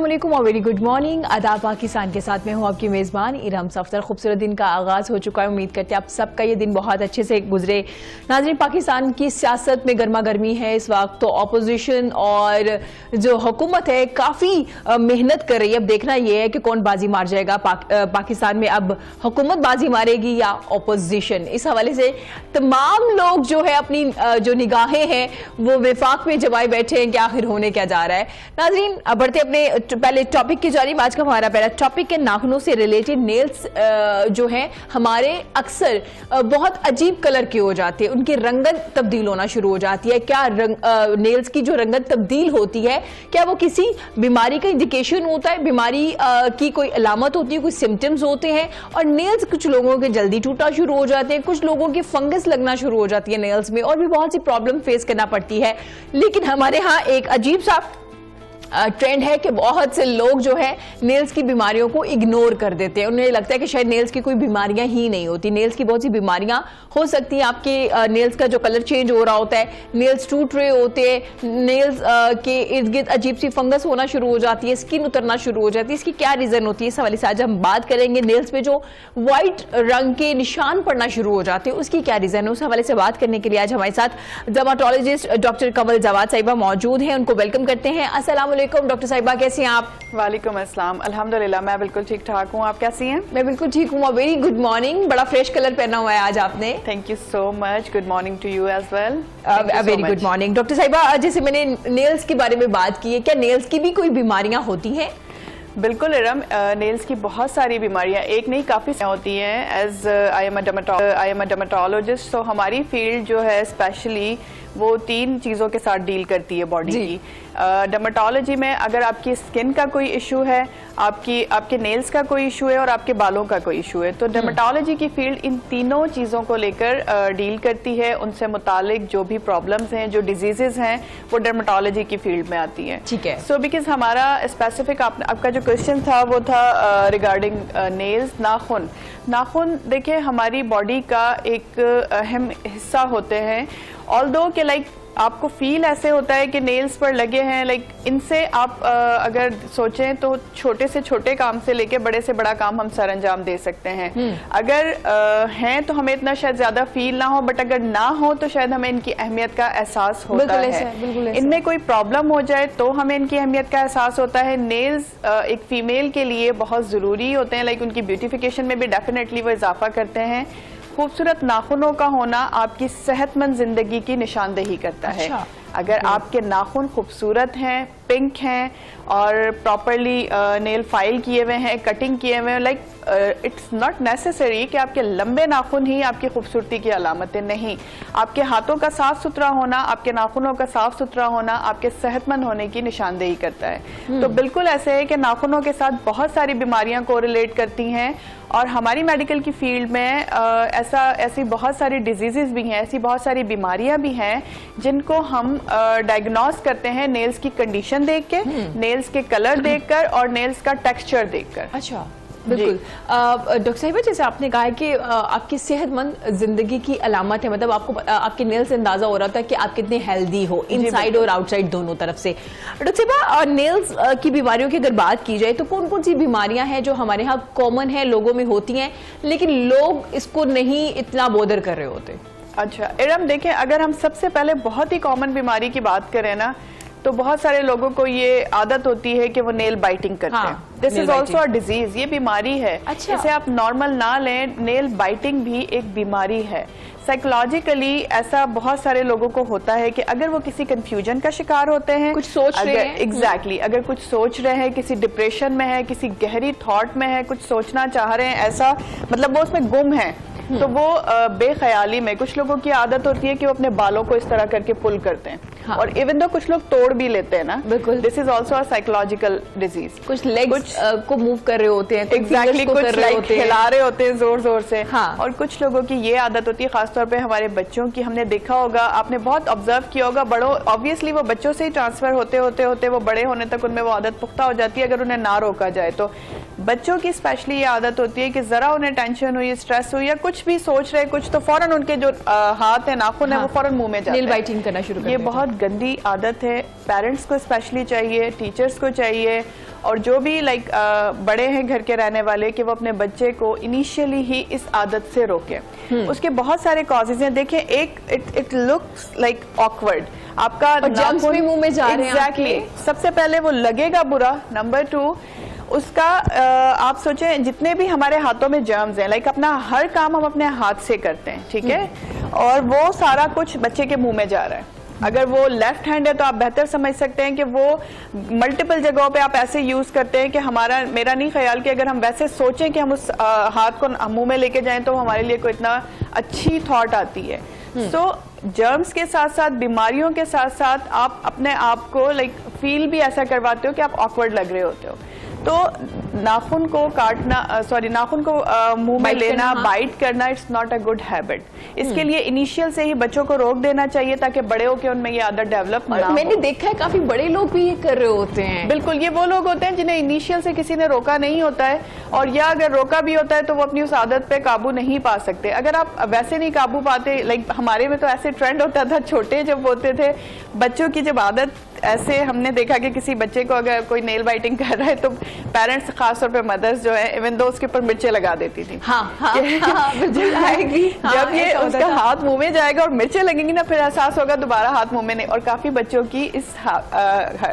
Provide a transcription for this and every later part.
अस्सलामुअलैकुम और very good morning. आदाब पाकिस्तान के साथ मैं हूँ आपकी मेज़बान इरहम सफ्दर। खूबसूरत दिन का आगाज़ हो चुका है। उम्मीद करते हैं आप सबका ये दिन बहुत अच्छे से गुजरे। नाज़रीन, पाकिस्तान की सियासत में गर्मा गर्मी है इस वक्त, तो अपोजिशन और जो हुकूमत है काफ़ी मेहनत कर रही है। अब देखना यह है कि कौन बाजी मार जाएगा। पाकिस्तान में अब हुकूमत बाजी मारेगी या अपोजिशन। इस हवाले से तमाम लोग जो है अपनी जो निगाहें हैं वो विफाक में जमाए बैठे हैं कि आखिर होने क्या जा रहा है। नाज़रीन, बढ़ते अपने पहले टॉपिक की जानिब। आज का हमारा पहला टॉपिक है नाखूनों से रिलेटेड। नेल्स जो है हमारे अक्सर बहुत अजीब कलर के हो जाते हैं, उनकी रंगत तब्दील होना शुरू हो जाती है। क्या नेल्स की जो रंगत तब्दील होती है क्या वो किसी बीमारी का इंडिकेशन होता है? बीमारी की कोई अलामत होती है, कोई सिम्टम्स होते हैं? और नेल्स कुछ लोगों के जल्दी टूटना शुरू हो जाते हैं, कुछ लोगों की फंगस लगना शुरू हो जाती है नेल्स में, और भी बहुत सी प्रॉब्लम फेस करना पड़ती है। लेकिन हमारे यहाँ एक अजीब सा ट्रेंड है कि बहुत से लोग जो है नेल्स की बीमारियों को इग्नोर कर देते हैं। उन्हें लगता है कि शायद नेल्स की कोई बीमारियां ही नहीं होती। नेल्स की बहुत सी बीमारियां हो सकती हैं। आपके नेल्स का जो कलर चेंज हो रहा होता है, नेल्स टूट रहे होते हैं, नेल्स के इर्द गिर्द अजीब सी फंगस होना शुरू हो जाती है, स्किन उतरना शुरू हो जाती है। इसकी क्या रीजन होती है, इस हवाले से आज हम बात करेंगे। नेल्स पे जो व्हाइट रंग के निशान पड़ना शुरू हो जाते हैं उसकी क्या रीजन है, उस हवाले से बात करने के लिए आज हमारे साथ डर्मेटोलॉजिस्ट डॉक्टर कंवल जवाद साहिबा मौजूद हैं। उनको वेलकम करते हैं। अस्सलाम डॉक्टर साहिबा, कैसी हैं आप? वालेकुम अस्सलाम, अल्हम्दुलिल्लाह मैं बिल्कुल ठीक ठाक हूँ। आप कैसी हैं? मैं बिल्कुल ठीक हूँ। Very good morning. बड़ा फ्रेश कलर पहना हुआ है आज आपने। Thank you so much. Good morning to you as well. Very good morning. Doctor साहिबा, जैसे मैंने नेल्स के बारे में बात की है, क्या नेल्स की भी कोई बीमारियां होती हैं? बिल्कुल इरम, नेल्स की बहुत सारी बीमारियां, एक नहीं काफ़ी होती हैं। As I am a dermatologist, so हमारी फील्ड जो है स्पेशली वो 3 चीज़ों के साथ डील करती है बॉडी की। डर्मेटोलॉजी में अगर आपकी स्किन का कोई इशू है, आपके नेल्स का कोई इशू है और आपके बालों का कोई इशू है, तो डर्मेटोलॉजी की फील्ड इन तीनों चीज़ों को लेकर डील करती है। उनसे मुतालिक जो भी प्रॉब्लम्स हैं, जो डिजीजेज हैं, वो डर्मेटोलॉजी की फील्ड में आती हैं। ठीक है। सो बिकॉज हमारा स्पेसिफिक आपका जो क्वेश्चन था वो था रिगार्डिंग नेल्स, नाखून देखिए हमारी बॉडी का एक अहम हिस्सा होते हैं। ऑल्दो के लाइक आपको फील ऐसे होता है कि नेल्स पर लगे हैं, लाइक इनसे आप अगर सोचें तो छोटे से छोटे काम से लेके बड़े से बड़ा काम हम सर अंजाम दे सकते हैं। अगर हैं तो हमें इतना शायद ज्यादा फील ना हो, बट अगर ना हो तो शायद हमें इनकी अहमियत का एहसास होता है। इनमें कोई प्रॉब्लम हो जाए तो हमें इनकी अहमियत का एहसास होता है। नेल्स एक फीमेल के लिए बहुत जरूरी होते हैं, लाइक उनकी ब्यूटिफिकेशन में भी डेफिनेटली वो इजाफा करते हैं। खूबसूरत नाखूनों का होना आपकी सेहतमंद जिंदगी की निशानदेही करता है। अगर आपके नाखून खूबसूरत हैं, पिंक हैं और प्रॉपरली नेल फाइल किए हुए हैं, कटिंग किए हुए हैं, लाइक इट्स नॉट नेसेसरी कि आपके लंबे नाखून ही आपकी खूबसूरती की अलामतें नहीं। आपके हाथों का साफ सुथरा होना, आपके नाखूनों का साफ सुथरा होना आपके सेहतमंद होने की निशानदेही करता है। तो बिल्कुल ऐसे है कि नाखूनों के साथ बहुत सारी बीमारियां कोरिलेट करती हैं, और हमारी मेडिकल की फील्ड में ऐसी बहुत सारी डिजीजेस भी हैं, ऐसी बहुत सारी बीमारियां भी हैं जिनको हम डायग्नोस करते हैं नेल्स की कंडीशन देख के, नेल्स के कलर देखकर और नेल्स का टेक्सचर देखकर। अच्छा, बिल्कुल। डॉक्टर साहिबा, जैसे आपने कहा है कि आपकी सेहतमंद जिंदगी की अलामत है, मतलब आपको आपके नेल्स से अंदाजा हो रहा था कि आप कितने हेल्दी हो इनसाइड और आउटसाइड दोनों तरफ से। डॉक्टर साहिबा, नेल्स की बीमारियों की अगर बात की जाए तो कौन कौन सी बीमारियां हैं जो हमारे यहाँ कॉमन है, लोगों में होती हैं, लेकिन लोग इसको नहीं इतना बोदर कर रहे होते? अच्छा इरम, देखें अगर हम सबसे पहले बहुत ही कॉमन बीमारी की बात करें ना, तो बहुत सारे लोगों को ये आदत होती है कि वो नेल बाइटिंग करते हैं। This is also a disease, ये बीमारी है। अच्छा। इसे आप नॉर्मल ना लें, नेल बाइटिंग भी एक बीमारी है। साइकोलॉजिकली ऐसा बहुत सारे लोगों को होता है कि अगर वो किसी कंफ्यूजन का शिकार होते हैं, कुछ सोच रहे हैं, एग्जैक्टली अगर कुछ सोच रहे हैं, किसी डिप्रेशन में है, किसी गहरी थॉट में है, कुछ सोचना चाह रहे हैं, ऐसा मतलब वो उसमें गुम है, तो वो बेख्याली में कुछ लोगों की आदत होती है कि वो अपने बालों को इस तरह करके पुल करते हैं। हाँ। और इवन दो कुछ लोग तोड़ भी लेते हैं ना। बिल्कुल। This is also a psychological disease. कुछ लेग्स को मूव कर रहे होते हैं, एग्जैक्टली कुछ लाइक हिला रहे होते हैं जोर जोर से। हाँ। और कुछ लोगों की ये आदत होती है, खासतौर पे हमारे बच्चों की, हमने देखा होगा, आपने बहुत ऑब्जर्व किया होगा, बड़ों ऑब्वियसली वो बच्चों से ही ट्रांसफर होते वो बड़े होने तक उनमें वो आदत पुख्ता हो जाती है अगर उन्हें ना रोका जाए तो। बच्चों की स्पेशली ये आदत होती है कि जरा उन्हें टेंशन हुई, स्ट्रेस हुई या कुछ भी सोच रहे कुछ, तो फौरन उनके जो हाथ है, नाखून है, वो फौरन मुंह में जाते हैं, नेल बाइटिंग करना शुरू करते हैं। ये बहुत गंदी आदत है। पेरेंट्स को स्पेशली चाहिए, टीचर्स को चाहिए और जो भी बड़े हैं घर के रहने वाले कि वो अपने बच्चे को इनिशियली ही इस आदत से रोकें। उसके बहुत सारे कॉजेज हैं। देखें, एक इट लुक्स लाइक ऑकवर्ड, आपका जर्म्स भी मुंह में जा रहे हैं। एग्जैक्टली, सबसे पहले वो लगेगा बुरा। नंबर 2, उसका आप सोचें जितने भी हमारे हाथों में जर्म्स हैं, अपना हर काम हम अपने हाथ से करते हैं, ठीक है, और वो सारा कुछ बच्चे के मुंह में जा रहा है। अगर वो लेफ्ट हैंड है तो आप बेहतर समझ सकते हैं कि वो मल्टीपल जगहों पे आप ऐसे यूज करते हैं कि मेरा नहीं ख्याल कि अगर हम वैसे सोचें कि हम उस हाथ को मुंह में लेके जाएं तो हमारे लिए कोई इतना अच्छी थॉट आती है। सो जर्म्स के साथ साथ, बीमारियों के साथ साथ आप अपने आप को फील भी ऐसा करवाते हो कि आप ऑकवर्ड लग रहे होते हो। तो नाखून को काटना, नाखून को मुंह में लेना, बाइट करना, it's not a good habit. इसके लिए इनिशियल से ही बच्चों को रोक देना चाहिए ताकि बड़े होकर उनमें ये आदत डेवलप ना हो। मैंने देखा है काफी बड़े लोग भी ये कर रहे होते हैं। बिल्कुल, ये वो लोग होते हैं जिन्हें इनिशियल से किसी ने रोका नहीं होता है, और या अगर रोका भी होता है तो वो अपनी उस आदत पे काबू नहीं पा सकते। अगर आप वैसे नहीं काबू पाते, हमारे में तो ऐसे ट्रेंड होता था, छोटे जब होते थे बच्चों की जब आदत ऐसे, हमने देखा कि किसी बच्चे को अगर कोई नेल बाइटिंग कर रहा है तो पेरेंट्स, खासतौर पे मदर्स जो है, इवन दो उसके ऊपर मिर्चें लगा देती थी। जब ये उसका हाथ मुंह में जाएगा और मिर्चें लगेंगी ना, फिर एहसास होगा दोबारा हाथ मुंह में नहीं। और काफी बच्चों की इस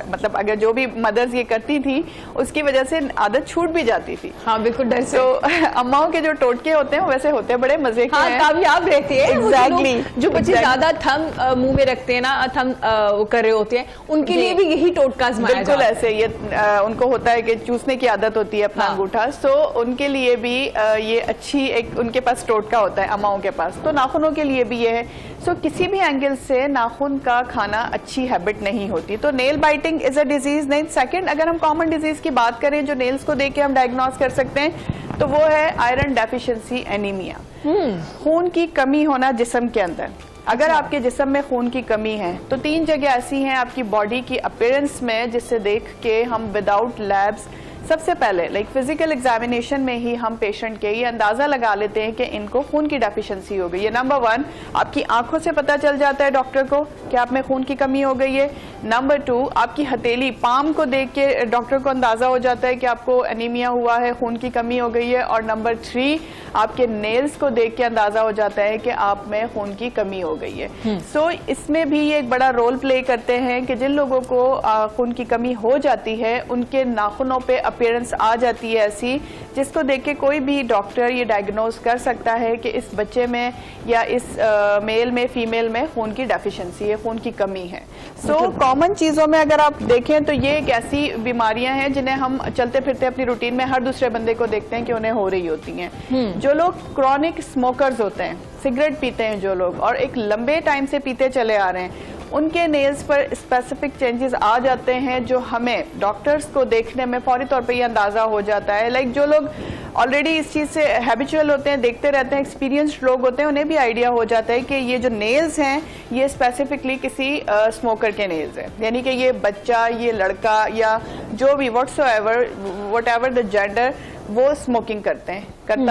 मतलब अगर जो भी मदर्स ये करती थी उसकी वजह से आदत छूट भी जाती थी। हाँ बिल्कुल, डर से। तो अम्माओं के जो टोटके होते हैं वैसे होते हैं बड़े मजे के, कामयाब रहते हैं। एग्जैक्टली, जो बच्चे ज्यादा थम मुंह में रखते हैं ना, थम कर रहे होते हैं, उनके लिए भी यही टोटका आजमाया बिल्कुल ऐसे। ये उनको होता है कि चूसने की आदत होती है अपना अंगूठा, सो उनके लिए भी ये अच्छी एक उनके पास टोटका होता है अम्माओं के पास। तो नाखूनों के लिए भी ये है। सो किसी भी एंगल से नाखून का खाना अच्छी हैबिट नहीं होती। तो nail biting is a disease नहीं। सेकंड, अगर हम कॉमन डिजीज की बात करें जो नेल्स को देख के हम डायग्नोस कर सकते हैं, तो वो है आयरन डेफिशिएंसी एनीमिया। खून की कमी होना जिस्म के अंदर। अगर आपके जिस्म में खून की कमी है तो 3 जगह ऐसी हैं आपकी बॉडी की अपीयरेंस में जिससे देख के हम विदाउट लैब्स सबसे पहले फिजिकल एग्जामिनेशन में ही हम पेशेंट के ये अंदाजा लगा लेते हैं कि इनको खून की डेफिशिएंसी हो गई है। नंबर 1, आपकी आंखों से पता चल जाता है डॉक्टर को कि आप में खून की कमी हो गई है। नंबर 2, आपकी हथेली, पाम को देख के डॉक्टर को अंदाजा हो जाता है कि आपको एनीमिया हुआ है, खून की कमी हो गई है। और नंबर 3, आपके नेल्स को देख के अंदाजा हो जाता है कि आप में खून की कमी हो गई है। सो इसमें भी ये एक बड़ा रोल प्ले करते हैं कि जिन लोगों को खून की कमी हो जाती है उनके नाखूनों पे अपीयरेंस आ जाती है ऐसी जिसको देख के कोई भी डॉक्टर ये डायग्नोज कर सकता है कि इस बच्चे में या इस मेल में, फीमेल में खून की डेफिशिएंसी है, खून की कमी है। सो कॉमन चीजों में अगर आप देखें तो ये एक ऐसी बीमारियां हैं जिन्हें हम चलते फिरते अपनी रूटीन में हर दूसरे बंदे को देखते हैं कि उन्हें हो रही होती हैं। जो लोग क्रॉनिक स्मोकर्स होते हैं, सिगरेट पीते हैं जो लोग और एक लंबे टाइम से पीते चले आ रहे हैं, उनके नेल्स पर स्पेसिफिक चेंजेस आ जाते हैं जो हमें डॉक्टर्स को देखने में फौरी तौर पे ये अंदाजा हो जाता है। जो लोग ऑलरेडी इस चीज से हैबिचुअल होते हैं, देखते रहते हैं, एक्सपीरियंस्ड लोग होते हैं, उन्हें भी आइडिया हो जाता है कि ये जो नेल्स हैं ये स्पेसिफिकली किसी स्मोकर के नेल्स हैं। यानी कि ये बच्चा, ये लड़का या जो भी वट एवर द जेंडर, वो स्मोकिंग करता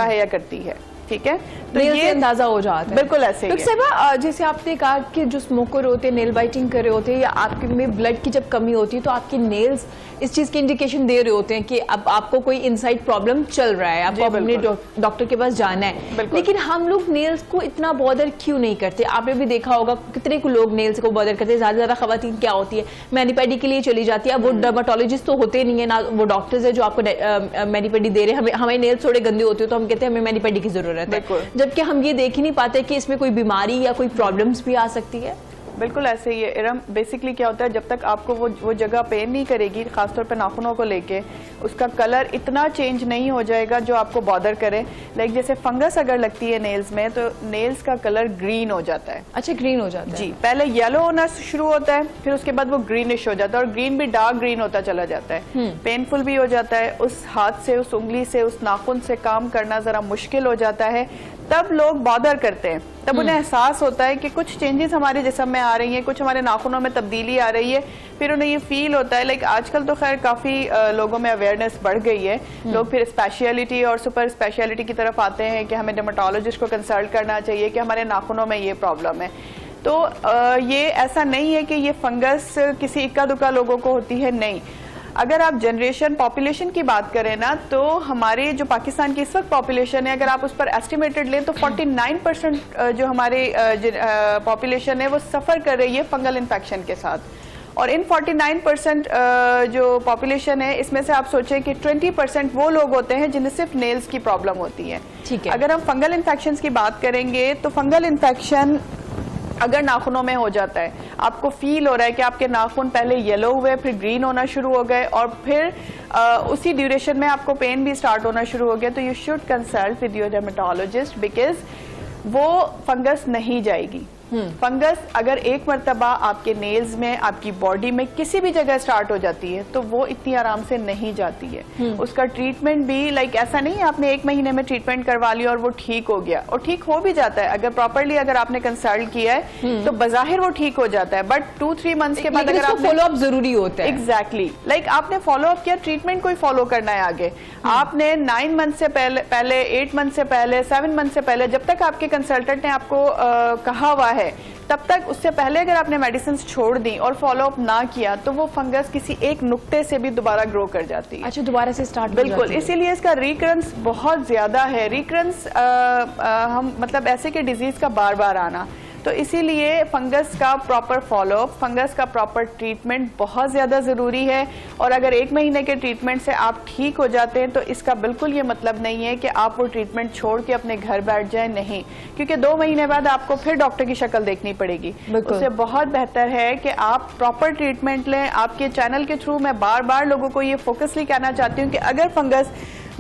है या करती है। ठीक है, तो ये अंदाजा हो जाता है। बिल्कुल ऐसे ही है। जैसे आपने कहा कि जो स्मोकर होते हैं, नेल बाइटिंग कर रहे होते हैं या आपके में ब्लड की जब कमी होती है तो आपके नेल्स इस चीज की इंडिकेशन दे रहे होते हैं कि अब आपको कोई इनसाइड प्रॉब्लम चल रहा है, आपको अपने डॉक्टर के पास जाना है। लेकिन हम लोग नेल्स को इतना बॉदर क्यों नहीं करते? आपने भी देखा होगा कितने को लोग नेल्स को बॉदर करते हैं। ज्यादा खवातीन क्या होती है, मैनीपेडी के लिए चली जाती है। अब वो डर्माटोलॉजिस्ट तो होते नहीं है ना, वो डॉक्टर्स है जो आपको मैनीपेडी दे रहे हैं। हमारे नेल्स थोड़े गंदे होते हैं तो हम कहते हैं हमें मैनीपेडी की जरूरत है, जबकि हम ये देख ही नहीं पाते कि इसमें कोई बीमारी या कोई प्रॉब्लम्स भी आ सकती है। बिल्कुल ऐसे ही है इरम। बेसिकली क्या होता है, जब तक आपको वो जगह पेन नहीं करेगी, खासतौर पे नाखूनों को लेके, उसका कलर इतना चेंज नहीं हो जाएगा जो आपको बॉदर करे। जैसे फंगस अगर लगती है नेल्स में तो नेल्स का कलर ग्रीन हो जाता है। अच्छा, ग्रीन हो जाता है जी, पहले येलो होना शुरू होता है, फिर उसके बाद वो ग्रीनिश हो जाता है और ग्रीन भी डार्क ग्रीन होता चला जाता है। पेनफुल भी हो जाता है, उस हाथ से, उस उंगली से, उस नाखून से काम करना जरा मुश्किल हो जाता है। तब लोग बॉदर करते हैं, तब उन्हें एहसास होता है कि कुछ चेंजेस हमारे जिस्म में आ रही हैं, कुछ हमारे नाखूनों में तब्दीली आ रही है। फिर उन्हें ये फील होता है। आजकल तो खैर काफी लोगों में अवेयरनेस बढ़ गई है। लोग फिर स्पेशलिटी और सुपर स्पेशलिटी की तरफ आते हैं कि हमें डर्मेटोलॉजिस्ट को कंसल्ट करना चाहिए कि हमारे नाखूनों में ये प्रॉब्लम है। तो ये ऐसा नहीं है कि ये फंगस किसी इक्का दुक्का लोगों को होती है, नहीं। अगर आप जनरेशन पॉपुलेशन की बात करें ना, तो हमारे जो पाकिस्तान की इस वक्त पॉपुलेशन है, अगर आप उस पर एस्टिमेटेड लें तो 49% जो हमारे पॉपुलेशन है वो सफ़र कर रही है फंगल इन्फेक्शन के साथ। और इन 49% जो पॉपुलेशन है, इसमें से आप सोचें कि 20% वो लोग होते हैं जिन्हें सिर्फ नेल्स की प्रॉब्लम होती है। ठीक है। अगर हम फंगल इन्फेक्शन की बात करेंगे तो फंगल इन्फेक्शन अगर नाखूनों में हो जाता है, आपको फील हो रहा है कि आपके नाखून पहले येलो हुए, फिर ग्रीन होना शुरू हो गए, और फिर उसी ड्यूरेशन में आपको पेन भी स्टार्ट होना शुरू हो गया, तो you should consult with your dermatologist, because वो फंगस नहीं जाएगी। फंगस अगर एक मरतबा आपके नेल्स में, आपकी बॉडी में किसी भी जगह स्टार्ट हो जाती है तो वो इतनी आराम से नहीं जाती है। उसका ट्रीटमेंट भी ऐसा नहीं है आपने 1 महीने में ट्रीटमेंट करवा लिया और वो ठीक हो गया, और ठीक हो भी जाता है अगर प्रॉपरली अगर आपने कंसल्ट किया है तो बजाहिर वो ठीक हो जाता है, बट 2-3 मंथ्स के बाद अगर फॉलो अप जरूरी होता है। एग्जैक्टली, आपने फॉलो अप किया, ट्रीटमेंट कोई फॉलो करना है आगे। आपने 9 मंथ से पहले 8 मंथ से पहले 7 मंथ से पहले, जब तक आपके कंसल्टेंट ने आपको कहा हुआ है, तब तक उससे पहले अगर आपने मेडिसिन छोड़ दी और फॉलो अप ना किया तो वो फंगस किसी एक नुक्ते से भी दोबारा ग्रो कर जाती है। अच्छा, दोबारा से स्टार्ट। बिल्कुल, इसीलिए इसका रिकरेंस बहुत ज्यादा है। रिकरेंस हम मतलब ऐसे के डिजीज का बार बार आना, तो इसीलिए फंगस का प्रॉपर फॉलोअप, फंगस का प्रॉपर ट्रीटमेंट बहुत ज़्यादा ज़रूरी है। और अगर 1 महीने के ट्रीटमेंट से आप ठीक हो जाते हैं तो इसका बिल्कुल ये मतलब नहीं है कि आप वो ट्रीटमेंट छोड़ के अपने घर बैठ जाएं, नहीं, क्योंकि 2 महीने बाद आपको फिर डॉक्टर की शक्ल देखनी पड़ेगी। उससे बहुत बेहतर है कि आप प्रॉपर ट्रीटमेंट लें। आपके चैनल के थ्रू मैं बार बार लोगों को ये फोकसली कहना चाहती हूँ कि अगर फंगस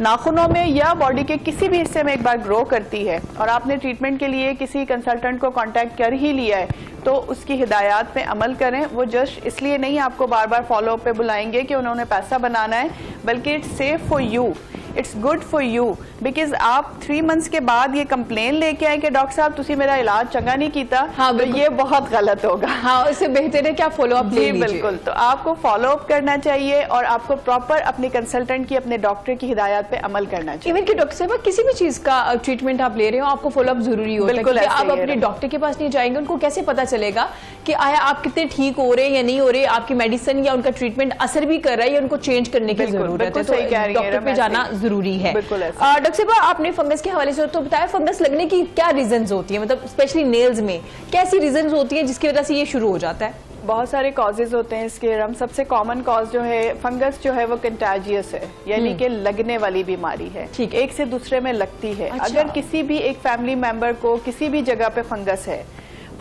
नाखूनों में या बॉडी के किसी भी हिस्से में एक बार ग्रो करती है और आपने ट्रीटमेंट के लिए किसी कंसल्टेंट को कांटेक्ट कर ही लिया है, तो उसकी हिदायत पे अमल करें। वो जस्ट इसलिए नहीं आपको बार बार फॉलोअप पे बुलाएंगे कि उन्होंने पैसा बनाना है, बल्कि it's safe for you, it's good for you, because आप 3 मंथ्स के बाद ये कंप्लेन लेके आए कि डॉक्टर साहब तुसी मेरा इलाज चंगा नहीं किया। हाँ, तो ये बहुत गलत होगा। हाँ, इससे बेहतर है कि आप फॉलोअप ले लीजिए। बिल्कुल, तो आपको फॉलोअप करना चाहिए और आपको प्रॉपर अपने कंसल्टेंट की, अपने डॉक्टर की हिदायत पे अमल करना चाहिए। इवन कि डॉक्टर साहब किसी भी चीज का ट्रीटमेंट आप ले रहे हो, आपको फॉलोअप जरूरी होता है। बिल्कुल, आप अपने डॉक्टर के पास नहीं जाएंगे, उनको कैसे पता चलेगा कि आया आप कितने ठीक हो रहे हैं या नहीं हो रहे, आपकी मेडिसिन या उनका ट्रीटमेंट असर भी कर रहा है या उनको चेंज करने की जरूरत है। तो डॉक्टर पे जाना जरूरी है। डॉक्टर साहब, आपने फंगस के हवाले से तो बताया, फंगस लगने की क्या रीजंस होती है, मतलब स्पेशली नेल्स में कैसी रीजंस होती है जिसकी वजह से ये शुरू हो जाता है? बहुत सारे कॉजेज होते हैं इसके। हम सबसे कॉमन कॉज जो है फंगस जो है वो कंटाजियस है, यानी कि लगने वाली बीमारी है, एक से दूसरे में लगती है। अच्छा। अगर किसी भी एक फैमिली मेंबर को किसी भी जगह पे फंगस है,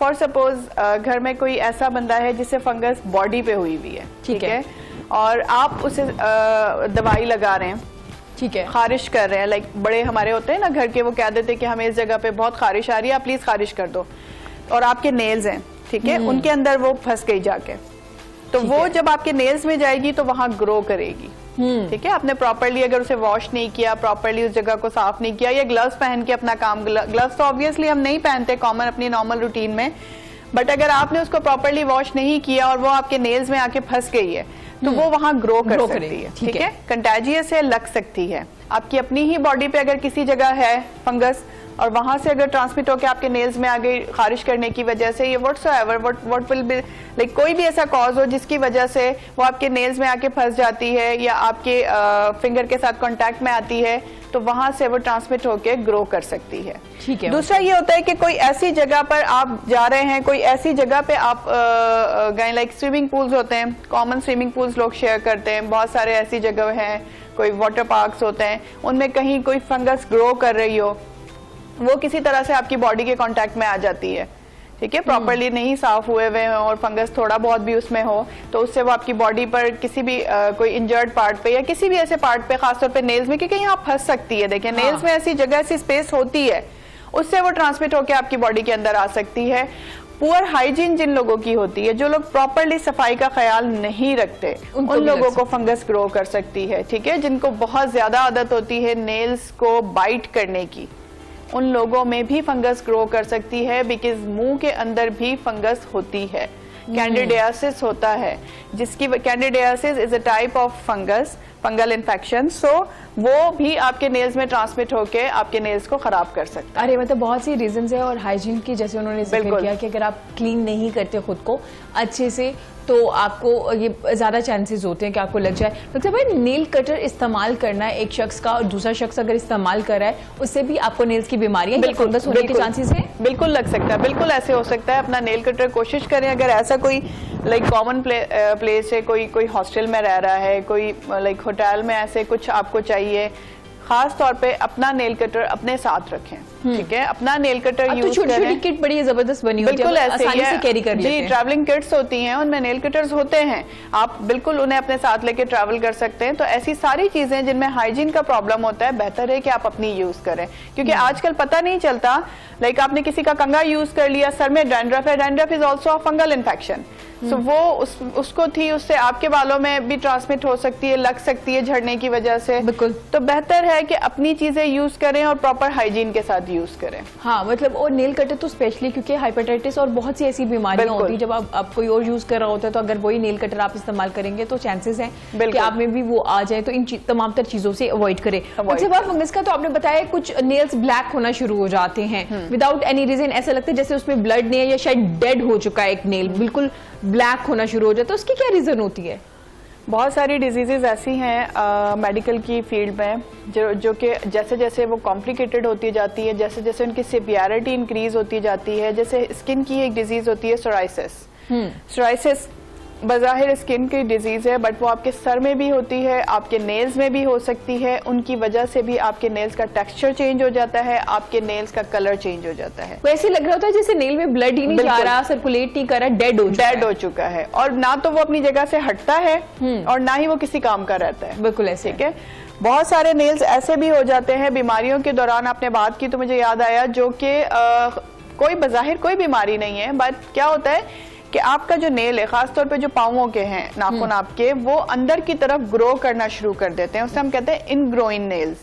फॉर सपोज घर में कोई ऐसा बंदा है जिसे फंगस बॉडी पे हुई हुई है, ठीक है, और आप उसे दवाई लगा रहे हैं, ठीक है, खारिश कर रहे हैं, बड़े हमारे होते हैं ना घर के, वो कह देते हैं कि हमें इस जगह पे बहुत खारिश आ रही है, आप प्लीज खारिश कर दो, और आपके नेल्स हैं, ठीक है, उनके अंदर वो फंस गई जाके, तो वो जब आपके नेल्स में जाएगी तो वहां ग्रो करेगी। ठीक है, आपने प्रॉपरली अगर उसे वॉश नहीं किया, प्रॉपरली उस जगह को साफ नहीं किया, या ग्लव्स पहन के अपना काम, ग्लव्स तो ऑब्वियसली हम नहीं पहनते कॉमन अपनी नॉर्मल रूटीन में, बट अगर आपने उसको प्रॉपरली वॉश नहीं किया और वो आपके नेल्स में आके फंस गई है तो वो वहां ग्रो कर सकती है। ठीक है, कंटाजियस है, लग सकती है। आपकी अपनी ही बॉडी पे अगर किसी जगह है फंगस और वहां से अगर ट्रांसमिट होकर आपके नेल्स में आ गई खारिश करने की वजह से, ये व्हाट विल बी कोई भी ऐसा कॉज हो जिसकी वजह से वो आपके नेल्स में आके फंस जाती है या आपके फिंगर के साथ कांटेक्ट में आती है, तो वहां से वो ट्रांसमिट होकर ग्रो कर सकती है। ठीक है। दूसरा ये होता है कि कोई ऐसी जगह पर आप जा रहे हैं, कोई ऐसी जगह पे आप गए, स्विमिंग पूल्स होते हैं, कॉमन स्विमिंग पूल्स लोग शेयर करते हैं, बहुत सारे ऐसी जगह हैं, कोई वाटर पार्क्स होते हैं, उनमें कहीं कोई फंगस ग्रो कर रही हो, वो किसी तरह से आपकी बॉडी के कांटेक्ट में आ जाती है, ठीक है, प्रॉपरली नहीं साफ हुए हुए हो और फंगस थोड़ा बहुत भी उसमें हो, तो उससे वो आपकी बॉडी पर किसी भी कोई इंजर्ड पार्ट पे या किसी भी ऐसे पार्ट पे, खासतौर पे नेल्स में, क्योंकि यहाँ फंस सकती है। देखिए, नेल्स में ऐसी जगह, ऐसी स्पेस होती है, उससे वो ट्रांसमिट होकर आपकी बॉडी के अंदर आ सकती है। पुअर हाइजीन जिन लोगों की होती है, जो लोग प्रॉपरली सफाई का ख्याल नहीं रखते, उन लोगों को फंगस ग्रो कर सकती है। ठीक है, जिनको बहुत ज्यादा आदत होती है नेल्स को बाइट करने की, उन लोगों में भी फंगस ग्रो कर सकती है, बिकॉज मुंह के अंदर भी फंगस होती है, कैंडिडियासिस होता है, जिसकी candidiasis is a type of fungus, fungal infection. So वो भी आपके नेल्स में ट्रांसमिट होके आपके नेल्स को खराब कर सकता है। अरे मतलब बहुत सी रीजंस है, और हाइजीन की जैसे उन्होंने जिक्र बिल्कुल। किया कि अगर आप क्लीन नहीं करते खुद को अच्छे से तो आपको ये ज्यादा चांसेस होते हैं कि आपको लग जाए। मतलब भाई नेल कटर इस्तेमाल करना है एक शख्स का, और दूसरा शख्स अगर इस्तेमाल कर रहा है उससे भी आपको नेल्स की बीमारियां या फंगस होने के चांसेस हैं? बिल्कुल लग सकता है, बिल्कुल ऐसे हो सकता है। अपना नेल कटर कोशिश करें, अगर ऐसा कोई लाइक कॉमन प्लेस है, कोई हॉस्टल में रह रहा है, कोई लाइक होटल में ऐसे कुछ आपको चाहिए, खास तौर पे अपना नेल कटर अपने साथ रखें, ठीक है? अपना नेल कटर अब तो यूज छोटी-छोटी करें। किट बड़ी जबरदस्त बनी होती है, बिल्कुल ऐसे ही आसानी है। से कैरी कर लेते जी, हैं। ट्रैवलिंग किट्स होती हैं, उनमें नेल कटर्स होते हैं, आप बिल्कुल उन्हें अपने साथ लेके ट्रैवल कर सकते हैं। तो ऐसी सारी चीजें जिनमें हाइजीन का प्रॉब्लम होता है, बेहतर है कि आप अपनी यूज करें, क्योंकि आजकल पता नहीं चलता, लाइक आपने किसी का कंघा यूज कर लिया, सर में डैंड्रफ है, dandruff is also a fungal infection, so वो उसको थी, उससे आपके बालों में भी ट्रांसमिट हो सकती है, लग सकती है झड़ने की वजह से। बिल्कुल। तो बेहतर है कि अपनी चीजें यूज करें और प्रॉपर हाइजीन के साथ यूज करें। हाँ मतलब, और नेल कटर तो स्पेशली क्योंकि हाइपेटाइटिस और बहुत सी ऐसी बीमारियां बिल्कुल। होती है, जब आप कोई और यूज कर रहा होता है तो अगर वही नेल कटर आप इस्तेमाल करेंगे तो चांसेस हैं कि बिल्कुल। आप में भी वो आ जाए। तो इन तमाम तर चीजों से अवॉइड करें। अच्छा, बात फंगस का तो आपने बताया कुछ नेल्स ब्लैक होना शुरू हो जाते हैं विदाउट एनी रीजन, ऐसा लगता है जैसे उसमें ब्लड नहीं है या शायद डेड हो चुका है एक नेल, बिल्कुल ब्लैक होना शुरू हो जाता है। उसकी क्या रीजन होती है? बहुत सारी डिजीजेज ऐसी हैं मेडिकल की फील्ड में जो कि जैसे जैसे वो कॉम्प्लिकेटेड होती जाती है, जैसे जैसे उनकी सिवियरिटी इंक्रीज होती जाती है, जैसे स्किन की एक डिजीज होती है सोराइसिस। सोराइसिस बज़ाहिर स्किन की डिजीज है, बट वो आपके सर में भी होती है, आपके नेल्स में भी हो सकती है। उनकी वजह से भी आपके नेल्स का टेक्सचर चेंज हो जाता है, आपके नेल्स का कलर चेंज हो जाता है। वैसे लग रहा होता है जैसे नेल में ब्लड ही नहीं जा रहा, सर्कुलेट नहीं कर रहा, डेड हो चुका है, और ना तो वो अपनी जगह से हटता है और ना ही वो किसी काम का रहता है। बिल्कुल ऐसे, ठीक है। बहुत सारे नेल्स ऐसे भी हो जाते हैं बीमारियों के दौरान, आपने बात की तो मुझे याद आया, जो कि कोई बज़ाहिर कोई बीमारी नहीं है, बट क्या होता है कि आपका जो नेल है, खासतौर पे जो पांवों के हैं नाखून आपके, वो अंदर की तरफ ग्रो करना शुरू कर देते हैं, उसे हम कहते हैं इनग्रोइंग नेल्स।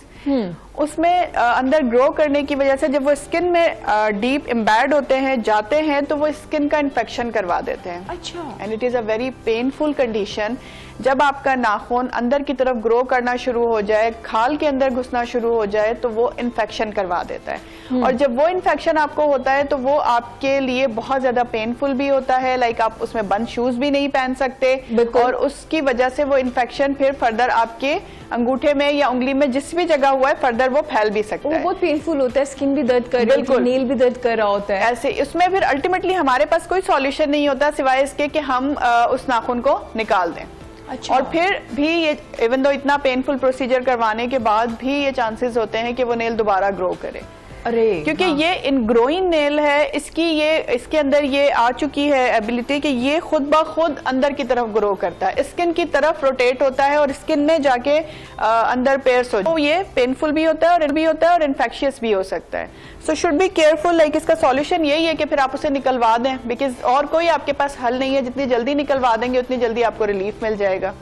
उसमें अंदर ग्रो करने की वजह से जब वो स्किन में डीप एम्बेड होते हैं, जाते हैं, तो वो स्किन का इन्फेक्शन करवा देते हैं। अच्छा। And it is a very painful condition. जब आपका नाखून अंदर की तरफ ग्रो करना शुरू हो जाए, खाल के अंदर घुसना शुरू हो जाए, तो वो इन्फेक्शन करवा देता है। और जब वो इन्फेक्शन आपको होता है तो वो आपके लिए बहुत ज्यादा पेनफुल भी होता है, लाइक आप उसमें बंद शूज भी नहीं पहन सकते, और उसकी वजह से वो इन्फेक्शन फिर फर्दर आपके अंगूठे में या उंगली में जिस भी जगह हुआ है फर्दर वो फैल भी सकता है। बहुत पेनफुल होता है, स्किन भी दर्द कर रही है, नेल भी दर्द कर रहा होता है। ऐसे उसमें फिर अल्टीमेटली हमारे पास कोई सॉल्यूशन नहीं होता सिवाय इसके कि हम उस नाखून को निकाल दें। अच्छा। और फिर भी ये इवन दो इतना पेनफुल प्रोसीजर करवाने के बाद भी ये चांसेस होते हैं कि वो नेल दोबारा ग्रो करे। अरे क्योंकि ये इनग्रोइंग नेल है, इसके अंदर ये आ चुकी है एबिलिटी कि ये खुद ब खुद अंदर की तरफ ग्रो करता है, स्किन की तरफ रोटेट होता है और स्किन में जाके अंदर पेयर्स हो, तो ये पेनफुल भी होता है और इन्फेक्शियस भी हो सकता है। So should be careful. Like इसका सॉल्यूशन यही है कि फिर आप उसे निकलवा दें, बिकॉज और कोई आपके पास हल नहीं है। जितनी जल्दी निकलवा देंगे उतनी जल्दी आपको रिलीफ मिल जाएगा।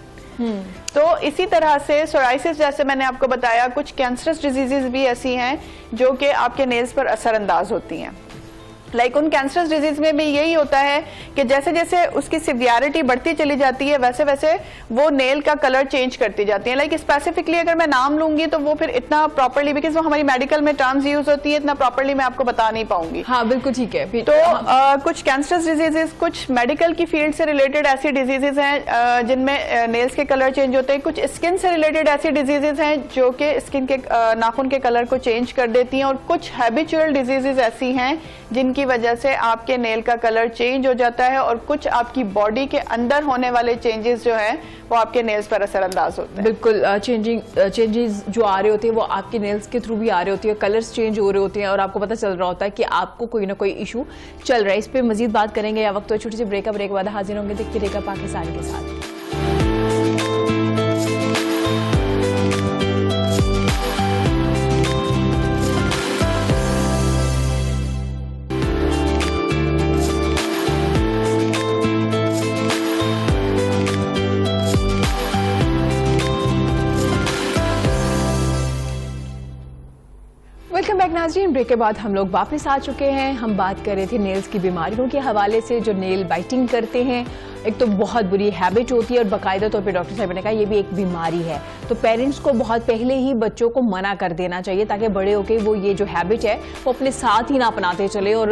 तो इसी तरह से सोराइसिस, जैसे मैंने आपको बताया, कुछ कैंसरस डिजीजेस भी ऐसी हैं जो कि आपके नेल्स पर असरअंदाज होती हैं। लाइक उन कैंसरस डिजीज में भी यही होता है कि जैसे जैसे उसकी सिवियरिटी बढ़ती चली जाती है, वैसे वैसे वो नेल का कलर चेंज करती जाती है। लाइक स्पेसिफिकली अगर मैं नाम लूंगी तो वो फिर इतना प्रॉपर्ली, बिकॉज वो हमारी मेडिकल में टर्म्स यूज होती है, इतना प्रॉपर्ली मैं आपको बता नहीं पाऊंगी। हाँ बिल्कुल ठीक है। तो कुछ कैंसरस डिजीजेस, कुछ मेडिकल की फील्ड से रिलेटेड ऐसी डिजीजेस हैं जिनमें नेल्स के कलर चेंज होते हैं। कुछ स्किन से रिलेटेड ऐसी डिजीजेस हैं जो कि स्किन के नाखून के कलर को चेंज कर देती हैं। और कुछ हैबिचुअल डिजीजेस ऐसी हैं जिनकी वजह से आपके नेल का कलर चेंज हो जाता है। और कुछ आपकी बॉडी के अंदर होने वाले चेंजेस जो हैं वो आपके नेल्स पर असरअंदाज होते हैं। बिल्कुल, चेंजेस जो आ रहे होते हैं वो आपके नेल्स के थ्रू भी आ रहे होते हैं, कलर्स चेंज हो रहे होते हैं और आपको पता चल रहा होता है कि आपको कोई ना कोई इशू चल रहा है। इस पे मजीद बात करेंगे या वक्त तो छोटी सी ब्रेक के बाद हाजिर होंगे। देखते रहेगा पाकिस्तान के साथ। वेलकम बैक नाज़रीन। ब्रेक के बाद हम लोग वापस आ चुके हैं। हम बात कर रहे थे नेल्स की बीमारियों के हवाले से, जो नेल बाइटिंग करते हैं, एक तो बहुत बुरी हैबिट होती है और बाकायदा तौर पे डॉक्टर साहब ने कहा ये भी एक बीमारी है। तो पेरेंट्स को बहुत पहले ही बच्चों को मना कर देना चाहिए ताकि बड़े होके वो ये जो हैबिट है वो अपने साथ ही ना अपनाते चले, और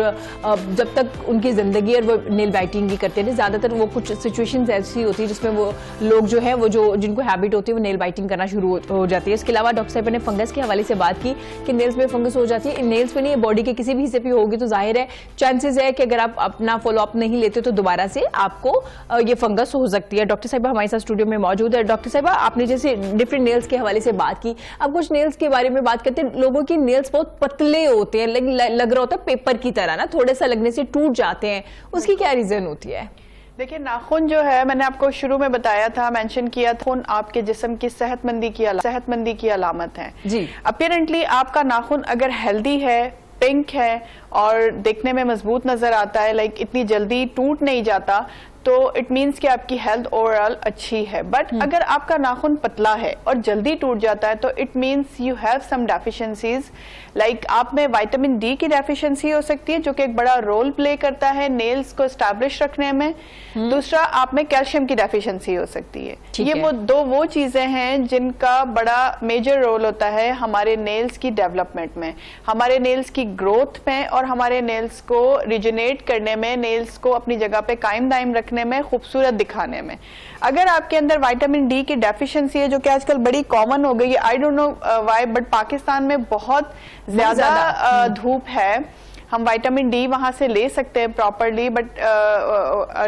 जब तक उनकी जिंदगी और वो नेल बाइटिंग भी करते हैं। ज्यादातर वो कुछ सिचुएशंस ऐसी होती है जिसमें वो लोग जो है वो जो जिनको हैबिट होती है वो नेल बाइटिंग करना शुरू हो जाती है। इसके अलावा डॉक्टर साहब ने फंगस के हवाले से बात की कि नेल्स में फंगस हो जाती है। नेल्स पे नहीं, बॉडी के किसी भी हिस्से पे होगी तो जाहिर है चांसेस है कि अगर आप अपना फॉलो अप नहीं लेते तो दोबारा से आपको ये फंगस हो सकती है। डॉक्टर साहिबा हमारे साथ स्टूडियो में मौजूद है। डॉक्टर साहिबा, आपने जैसे डिफरेंट नेल्स के हवाले से बात की, अब कुछ नेल्स के बारे में बात करते हैं। लोगों की नेल्स बहुत पतले होते हैं, लग रहा होता है पेपर की तरह ना, थोड़े सा लगने से टूट जाते हैं, उसकी क्या रीजन होती है? देखिए, नाखून जो है, मैंने आपको शुरू में बताया था, मेंशन किया था, नाखून आपके जिस्म की सेहतमंदी की अलामत है जी। अपीरेंटली आपका नाखून अगर हेल्दी है, पिंक है और देखने में मजबूत नजर आता है, लाइक इतनी जल्दी टूट नहीं जाता, तो इट मीन्स कि आपकी हेल्थ ओवरऑल अच्छी है। बट अगर आपका नाखून पतला है और जल्दी टूट जाता है तो it means you have some deficiencies, like आप में विटामिन डी की डेफिशिएंसी हो सकती है जो कि एक बड़ा रोल प्ले करता है नेल्स को एस्टैब्लिश रखने में। दूसरा, आप में कैल्शियम की डेफिशिएंसी हो सकती है। ये वो चीजें हैं जिनका बड़ा मेजर रोल होता है हमारे नेल्स की डेवलपमेंट में, हमारे नेल्स की ग्रोथ में और हमारे नेल्स को रिजुनेट करने में, नेल्स को अपनी जगह पे कायम दायम रखने में, खूबसूरत दिखाने में। अगर आपके अंदर विटामिन डी की डेफिशिएंसी है जो कि आजकल बड़ी कॉमन हो गई है, I don't know why, but Pakistan में बहुत ज्यादा धूप है, हम विटामिन डी वहां से ले सकते हैं प्रॉपरली, बट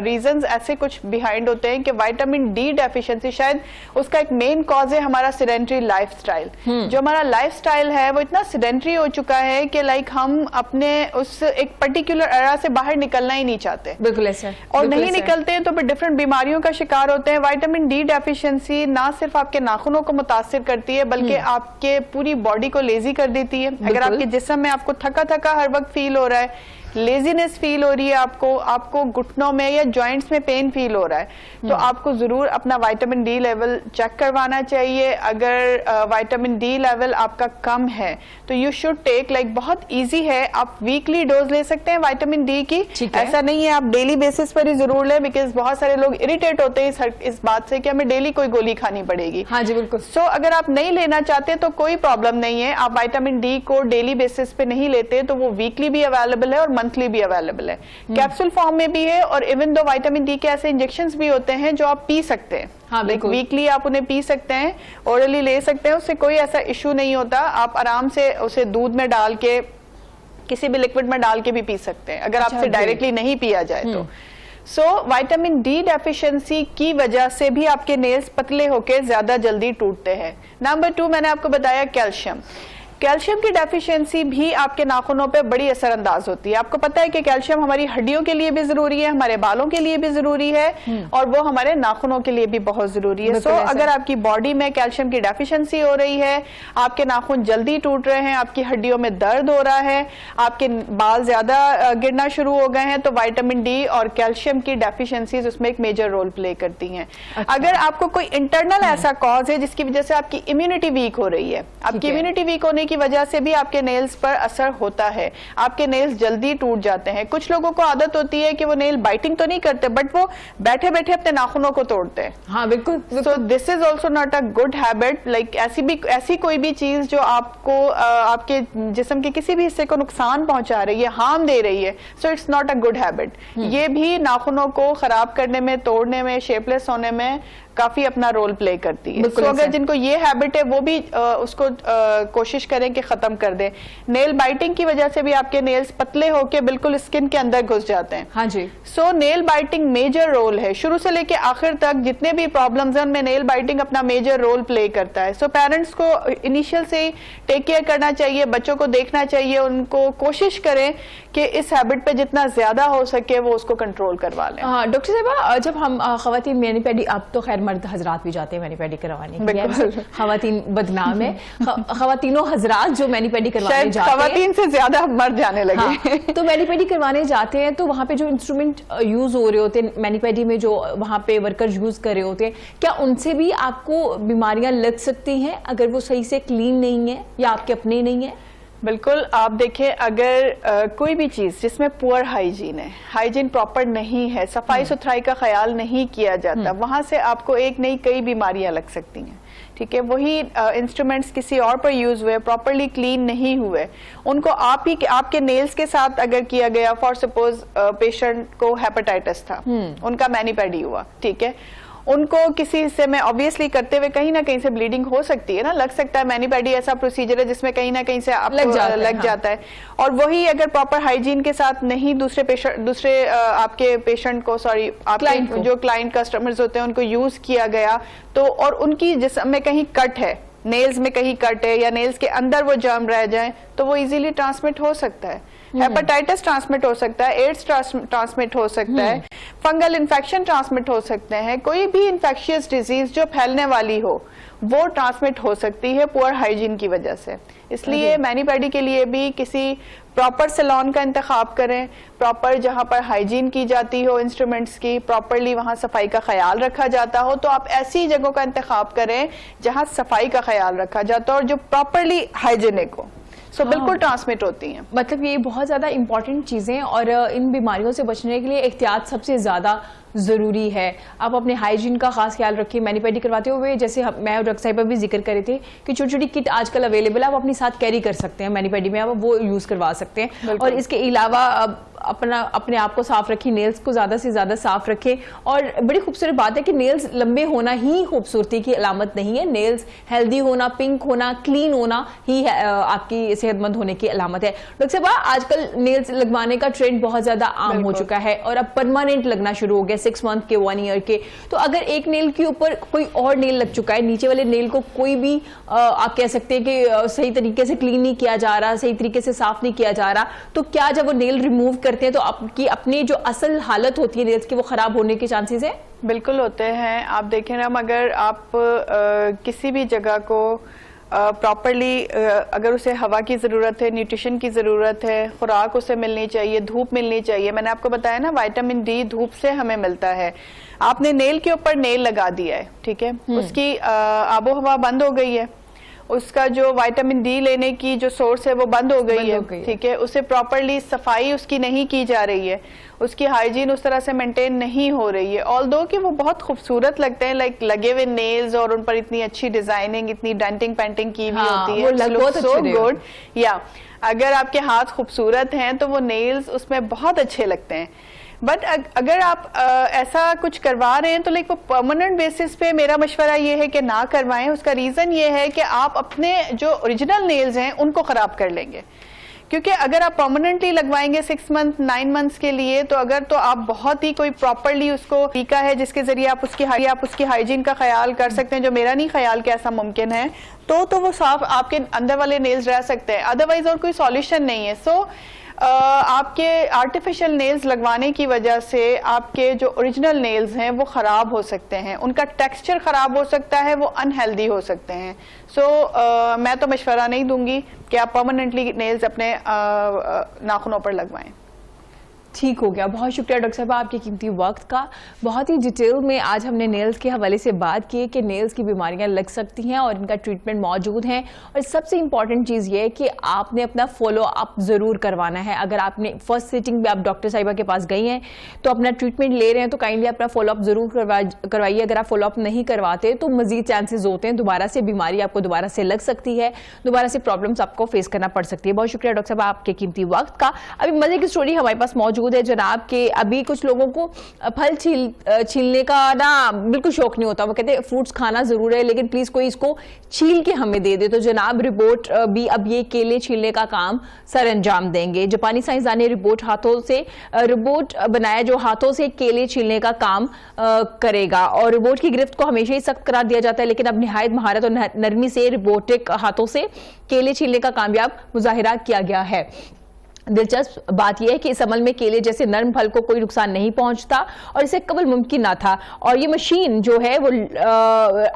रीजंस ऐसे कुछ बिहाइंड होते हैं कि विटामिन डी डेफिशिएंसी शायद उसका एक मेन कॉज है हमारा सिडेंट्री लाइफस्टाइल। जो हमारा लाइफस्टाइल है वो इतना सिडेंट्री हो चुका है कि लाइक हम अपने उस एक पर्टिकुलर एरा से बाहर निकलना ही नहीं चाहते। बिल्कुल ऐसा, और नहीं निकलते हैं तो फिर डिफरेंट बीमारियों का शिकार होते हैं। विटामिन डी डेफिशिएंसी ना सिर्फ आपके नाखूनों को मुतासिर करती है बल्कि आपके पूरी बॉडी को लेजी कर देती है। अगर आपके जिस्म में आपको थका थका हर वक्त फील हो रहा है, लेजीनेस फील हो रही है, आपको घुटनों में या जॉइंट्स में पेन फील हो रहा है, तो आपको जरूर अपना विटामिन डी लेवल चेक करवाना चाहिए। अगर विटामिन डी लेवल आपका कम है तो यू शुड टेक, लाइक बहुत इजी है, आप वीकली डोज ले सकते हैं विटामिन डी की। ऐसा नहीं है आप डेली बेसिस पर ही जरूर लें, बिकॉज बहुत सारे लोग इरिटेट होते हैं इस बात से कि हमें डेली कोई गोली खानी पड़ेगी। हाँ जी बिल्कुल। सो अगर आप नहीं लेना चाहते तो कोई प्रॉब्लम नहीं है, आप विटामिन डी को डेली बेसिस पे नहीं लेते तो वो वीकली भी अवेलेबल है और मंथली भी अवेलेबल है, कैप्सूल फॉर्म में भी है, और इवन दो विटामिन डी के ऐसे इंजेक्शंस भी होते हैं जो आप पी सकते हैं। हाँ, वीकली आप उन्हें पी सकते हैं, ओरली ले सकते हैं, उससे कोई ऐसा इश्यू नहीं होता। आप आराम से उसे दूध में डाल के, किसी भी लिक्विड में डाल के भी पी सकते हैं अगर आपसे डायरेक्टली नहीं पिया जाए तो। सो विटामिन डी डेफिशिएंसी की वजह से भी आपके नेल्स पतले होकर ज्यादा जल्दी टूटते हैं। नंबर 2 मैंने आपको बताया कैल्शियम। कैल्शियम की डेफिशिएंसी भी आपके नाखूनों पे बड़ी असरअंदाज होती है। आपको पता है कि कैल्शियम हमारी हड्डियों के लिए भी जरूरी है, हमारे बालों के लिए भी जरूरी है और वो हमारे नाखूनों के लिए भी बहुत जरूरी है। सो अगर आपकी बॉडी में कैल्शियम की डेफिशिएंसी हो रही है, आपके नाखून जल्दी टूट रहे हैं, आपकी हड्डियों में दर्द हो रहा है, आपके बाल ज्यादा गिरना शुरू हो गए हैं, तो विटामिन डी और कैल्शियम की डेफिशिएंसीज उसमें एक मेजर रोल प्ले करती हैं। अगर आपको कोई इंटरनल ऐसा कॉज है जिसकी वजह से आपकी इम्यूनिटी वीक हो रही है, आपकी इम्यूनिटी वीक होने की वजह से भी आपके नेल्स पर असर होता है, आपके नेल्स जल्दी टूट जाते हैं। कुछ लोगों को आदत होती है कि वो नेल बाइटिंग तो नहीं करते बट वो बैठे बैठे अपने नाखूनों को तोड़ते हैं। हाँ बिल्कुल। So this is also not a good habit. Like ऐसी कोई भी चीज जो आपको आपके जिस्म के किसी भी हिस्से को नुकसान पहुंचा रही है, हार्म दे रही है, so it's not a good habit. ये भी नाखूनों को खराब करने में, तोड़ने में, शेपलेस होने में काफी अपना रोल प्ले करती है। तो अगर जिनको ये हैबिट है वो भी उसको कोशिश करें कि खत्म कर दें। नेल बाइटिंग की वजह से भी आपके नेल्स पतले होके बिल्कुल स्किन के अंदर घुस जाते हैं। हाँ जी। सो नेल बाइटिंग मेजर रोल है, शुरू से लेके आखिर तक जितने भी प्रॉब्लम्स हैं उनमें नेल बाइटिंग अपना मेजर रोल प्ले करता है। सो पेरेंट्स को इनिशियल से ही टेक केयर करना चाहिए, बच्चों को देखना चाहिए, उनको कोशिश करें कि इस हैबिट पे जितना ज्यादा हो सके वो उसको कंट्रोल करवा लें। डॉक्टर साहबा, जब हम खवातीन मैनी पेडी, अब तो खैर मर्द हजरात भी जाते हैं मैनी पेडी करवाने के लिए, खवातीन बदनाम है, खवातीनों हजरात जो मैनी पेडी करवाने जाते हैं, खवातीन से ज्यादा मर्द जाने लगे। हाँ, तो मैनी पेडी करवाने जाते हैं तो वहां पे जो इंस्ट्रूमेंट यूज हो रहे होते हैं मैनी पेडी में, जो वहां पे वर्कर यूज कर रहे होते हैं, क्या उनसे भी आपको बीमारियां लग सकती हैं अगर वो सही से क्लीन नहीं है या आपके अपने नहीं है? बिल्कुल, आप देखिए अगर कोई भी चीज़ जिसमें पुअर हाइजीन है, हाइजीन प्रॉपर नहीं है, सफाई सुथराई का ख्याल नहीं किया जाता, वहां से आपको एक नहीं कई बीमारियां लग सकती हैं। ठीक है, वही इंस्ट्रूमेंट्स किसी और पर यूज हुए, प्रॉपरली क्लीन नहीं हुए, उनको आपके नेल्स के साथ अगर किया गया, फॉर सपोज पेशेंट को हेपेटाइटिस था, उनका मैनी पैडी हुआ, ठीक है, उनको किसी हिस्से में ऑब्वियसली करते हुए कहीं ना कहीं से ब्लीडिंग हो सकती है ना, लग सकता है। मैनी पैडी ऐसा प्रोसीजर है जिसमें कहीं ना कहीं से आपको लग जाता है। और वही अगर प्रॉपर हाइजीन के साथ नहीं दूसरे आपके पेशेंट को, सॉरी आपके जो क्लाइंट कस्टमर्स होते हैं उनको यूज किया गया, तो और उनकी जिस्म में कहीं कट है, नेल्स में कहीं कट है या नेल्स के अंदर वो जर्म रह जाए, तो वो इजीली ट्रांसमिट हो सकता है। हेपेटाइटिस ट्रांसमिट हो सकता है, एड्स ट्रांसमिट हो सकता है, फंगल इन्फेक्शन ट्रांसमिट हो सकते हैं, कोई भी इन्फेक्शियस डिजीज जो फैलने वाली हो वो ट्रांसमिट हो सकती है पुअर हाइजीन की वजह से। इसलिए मैनी पैडी के लिए भी किसी प्रॉपर सैलून का इंतखाब करें, प्रॉपर जहां पर हाइजीन की जाती हो, इंस्ट्रूमेंट्स की प्रॉपरली वहां सफाई का ख्याल रखा जाता हो, तो आप ऐसी जगहों का इंतखाब करें जहां सफाई का ख्याल रखा जाता हो और जो प्रॉपरली हाइजीनिक हो। सो बिल्कुल ट्रांसमिट होती हैं। मतलब ये बहुत ज़्यादा इंपॉर्टेंट चीज़ें, और इन बीमारियों से बचने के लिए एहतियात सबसे ज़्यादा ज़रूरी है। आप अपने हाइजीन का खास ख्याल रखिए। मैनी पैडी करवाते हुए जैसे मैं और डॉक्टर साहिबा भी जिक्र कर रहे थे कि छोटी छोटी किट आजकल अवेलेबल है, आप अपने साथ कैरी कर सकते हैं, मैनी पैडी में आप वो यूज़ करवा सकते हैं। और इसके अलावा अपने आप को साफ रखें, नेल्स को ज़्यादा से ज़्यादा साफ रखें। और बड़ी खूबसूरत बात है कि नेल्स लंबे होना ही खूबसूरती की अलामत नहीं है, नेल्स हेल्दी होना, पिंक होना, क्लीन होना ही आपकी सेहतमंद होने की अलामत है। डॉक्टर साहब, आजकल नेल्स लगवाने का ट्रेंड बहुत ज़्यादा आम हो चुका है और अब परमानेंट लगना शुरू हो गया, 6 मंथ के, 1 ईयर के। तो अगर एक नेल के ऊपर कोई और नेल लग चुका है, नीचे वाले नेल को कोई भी आप कह सकते हैं कि सही तरीके से क्लीन नहीं किया जा रहा, सही तरीके से साफ नहीं किया जा रहा, तो क्या जब वो नेल रिमूव करते हैं तो आपकी अपनी जो असल हालत होती है नेल्स की वो खराब होने के चांसेस है? बिल्कुल होते हैं। आप देखें ना, अगर आप किसी भी जगह को प्रॉपरली, अगर उसे हवा की ज़रूरत है, न्यूट्रिशन की ज़रूरत है, खुराक उसे मिलनी चाहिए, धूप मिलनी चाहिए। मैंने आपको बताया ना, विटामिन डी धूप से हमें मिलता है। आपने नेल के ऊपर नेल लगा दिया है, ठीक है, उसकी आबो हवा बंद हो गई है, उसका जो विटामिन डी लेने की जो सोर्स है वो बंद हो गई है, ठीक है, उसे प्रॉपरली सफाई उसकी नहीं की जा रही है, उसकी हाइजीन उस तरह से मेंटेन नहीं हो रही है। ऑल्दो कि वो बहुत खूबसूरत लगते हैं, लाइक लगे हुए नेल्स, और उन पर इतनी अच्छी डिजाइनिंग, इतनी डेंटिंग पेंटिंग की हुई होती है, सो गुड। या अगर आपके हाथ खूबसूरत हैं तो वो नेल्स उसमें बहुत अच्छे लगते हैं। बट अगर आप ऐसा कुछ करवा रहे हैं तो लाइक वो परमानेंट बेसिस पे मेरा मशवरा ये है कि ना करवाएं। उसका रीजन ये है कि आप अपने जो ओरिजिनल नेल्स हैं उनको खराब कर लेंगे, क्योंकि अगर आप परमानेंटली लगवाएंगे 6 मंथ 9 मंथ्स के लिए, तो अगर तो आप बहुत ही कोई प्रॉपरली उसको तरीका है जिसके जरिए आप उसकी हाइजीन का ख्याल कर सकते हैं, जो मेरा नहीं ख्याल कि ऐसा मुमकिन है, तो वो साफ आपके अंदर वाले नेल्स रह सकते हैं। अदरवाइज और कोई सॉल्यूशन नहीं है। सो आपके आर्टिफिशियल नेल्स लगवाने की वजह से आपके जो ओरिजिनल नेल्स हैं वो ख़राब हो सकते हैं, उनका टेक्सचर ख़राब हो सकता है, वो अनहेल्दी हो सकते हैं। सो मैं तो मशवरा नहीं दूंगी कि आप परमानेंटली नेल्स अपने नाखूनों पर लगवाएं। ठीक हो गया, बहुत शुक्रिया डॉक्टर साहब आपके कीमती वक्त का। बहुत ही डिटेल में आज हमने नेल्स के हवाले से बात की कि नेल्स की बीमारियां लग सकती हैं और इनका ट्रीटमेंट मौजूद है। और सबसे इंपॉर्टेंट चीज़ ये है कि आपने अपना फॉलो अप ज़रूर करवाना है। अगर आपने फर्स्ट सिटिंग में आप डॉक्टर साहिबा के पास गई हैं तो अपना ट्रीटमेंट ले रहे हैं तो काइंडली अपना फॉलो अप ज़रूर करवाइए। अगर आप फॉलो अप नहीं करवाते तो मजीद चांसेस होते हैं दोबारा से बीमारी आपको दोबारा से लग सकती है, दोबारा से प्रॉब्लम्स आपको फेस करना पड़ सकती है। बहुत शुक्रिया डॉक्टर साहब आपके कीमती वक्त का। अभी मजे की स्टोरी हमारे पास मौजूद है जनाब के। अभी कुछ लोगों को फल छीलने का ना बिल्कुल शौक नहीं होता, वो कहते हैं फ्रूट्स खाना जरूर है लेकिन प्लीज कोई इसको छील के हमें दे दे। तो जनाब रिपोर्ट भी अब ये केले छीलने का काम सर अंजाम देंगे। जापानी साइंसदान ने रोबोट बनाया जो हाथों से केले छीलने का काम करेगा। और रोबोट की गिरफ्त को हमेशा ही सख्त करार दिया जाता है, लेकिन अब निहायत महारत और नरमी से रोबोटिक हाथों से केले छीलने का कामयाब मुजाहिरा किया गया है। दिलचस्प बात यह है कि इस अमल में केले जैसे नर्म फल को कोई नुकसान नहीं पहुंचता और इसे कबल मुमकिन ना था। और ये मशीन जो है वो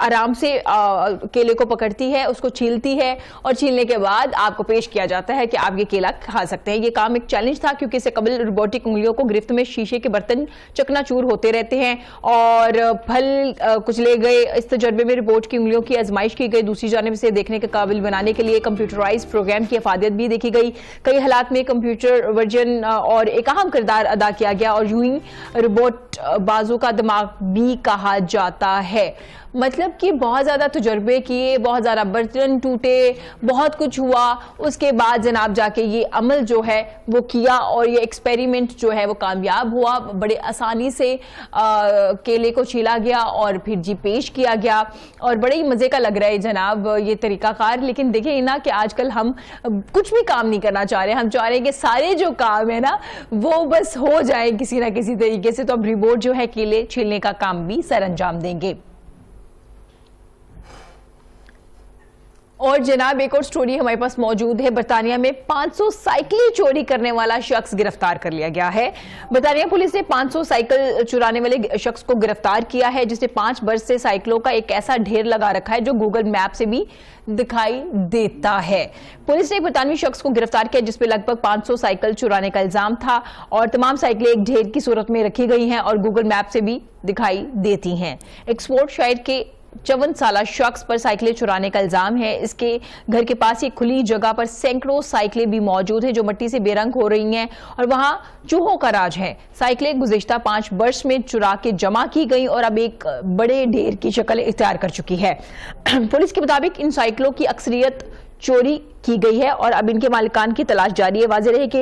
आराम से केले को पकड़ती है, उसको छीलती है और छीलने के बाद आपको पेश किया जाता है कि आप ये केला खा सकते हैं। ये काम एक चैलेंज था क्योंकि इससे कबल रोबोटिक उंगलियों को गिरफ्त में शीशे के बर्तन चकनाचूर होते रहते हैं और फल कुचले गए। इस तजर्बे में रोबोट की उंगलियों की आजमाइश की गई। दूसरी जानिब से देखने के काबिल बनाने के लिए कंप्यूटराइज्ड प्रोग्राम की अफादियत भी देखी गई। कई हालात में कंप्यूटर वर्जन और एक अहम किरदार अदा किया गया और यूं ही रोबोट बाजू का दिमाग भी कहा जाता है। मतलब कि बहुत ज़्यादा तजुर्बे किए, बहुत ज़्यादा बर्तन टूटे, बहुत कुछ हुआ, उसके बाद जनाब जाके ये अमल जो है वो किया और ये एक्सपेरिमेंट जो है वो कामयाब हुआ। बड़े आसानी से केले को छीला गया और फिर जी पेश किया गया और बड़े ही मज़े का लग रहा है जनाब ये तरीकाकार। लेकिन देखिए ना कि आजकल हम कुछ भी काम नहीं करना चाह रहे, हम चाह रहे हैं कि सारे जो काम है ना वो बस हो जाए किसी ना किसी तरीके से। तो अब रोबोट जो है केले छीलने का काम भी सर अंजाम देंगे। और जनाब एक और स्टोरी हमारे पास मौजूद है। बरतानिया में 500 साइकिलें चोरी करने वाला शख्स गिरफ्तार कर लिया गया है। बरतानिया पुलिस ने 500 साइकिल चुराने वाले शख्स को गिरफ्तार किया है जिसने 5 बरस से साइकिलों का एक ऐसा ढेर लगा रखा है जो गूगल मैप से भी दिखाई देता है। पुलिस ने एक बरतानवी शख्स को गिरफ्तार किया जिसपे लगभग 500 साइकिल चुराने का इल्जाम था और तमाम साइकिलें एक ढेर की सूरत में रखी गई हैं और गूगल मैप से भी दिखाई देती हैं। एक्सपोर्ट शहर के 54 साला शख्स पर साइकिलें चुराने का इल्जाम है। इसके घर के पास एक खुली जगह पर सैकड़ों साइकिलें भी मौजूद हैं जो मिट्टी से बेरंग हो रही हैं और वहां चूहों का राज है। साइकिलें गुज़िश्ता 5 वर्ष में चुरा के जमा की गई और अब एक बड़े ढेर की शक्ल इख्तियार कर चुकी है। पुलिस के मुताबिक इन साइकिलों की अक्सरियत चोरी की गई है और अब इनके मालिकान की तलाश जारी है। वाज़ेह है कि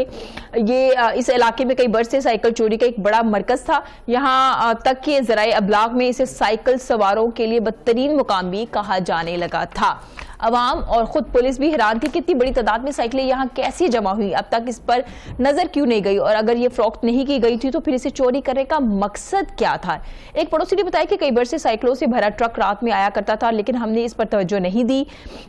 ये इस इलाके में कई बरस से साइकिल चोरी का एक बड़ा मरकज था। यहाँ तक कि ज़राए अबलाग में इसे साइकिल सवारों के लिए बदतरीन मुकाम भी कहा जाने लगा था। अवाम और खुद पुलिस भी हैरान थी कि इतनी बड़ी तादाद में साइकिलें यहाँ कैसे जमा हुई, अब तक इस पर नजर क्यों नहीं गई और अगर ये फरोख्त नहीं की गई थी तो फिर इसे चोरी करने का मकसद क्या था। एक पड़ोसी ने बताया कि कई बार से साइकिलों से भरा ट्रक रात में आया करता था लेकिन हमने इस पर तवज्जो नहीं दी।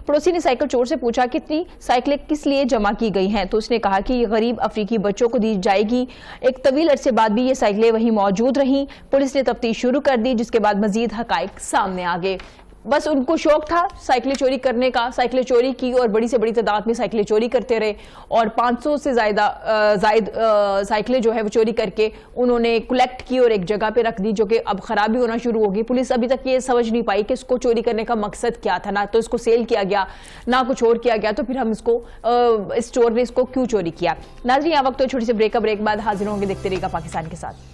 पड़ोसी ने साइकिल चोर से पूछा कि इतनी साइकिलें किस लिए जमा की गई हैं तो उसने कहा कि ये गरीब अफ्रीकी बच्चों को दी जाएगी। एक तवील अरसे बाद भी ये साइकिलें वहीं मौजूद रहीं। पुलिस ने तफ्तीश शुरू कर दी जिसके बाद मजीद हकाइक सामने आ गए। बस उनको शौक था साइकिलें चोरी करने का, साइकिलें चोरी की और बड़ी से बड़ी तादाद में साइकिलें चोरी करते रहे और 500 से जायद साइकिलें जो है वो चोरी करके उन्होंने कलेक्ट की और एक जगह पे रख दी जो कि अब खराबी होना शुरू होगी। पुलिस अभी तक ये समझ नहीं पाई कि इसको चोरी करने का मकसद क्या था, ना तो इसको सेल किया गया ना कुछ और किया गया, तो फिर हम इसको इस चोर ने इसको क्यों चोरी किया। नाज़रीन यहाँ वक्त तो छोटी सी ब्रेक बाद हाजिर होंगे, देखते रहिएगा पाकिस्तान के साथ।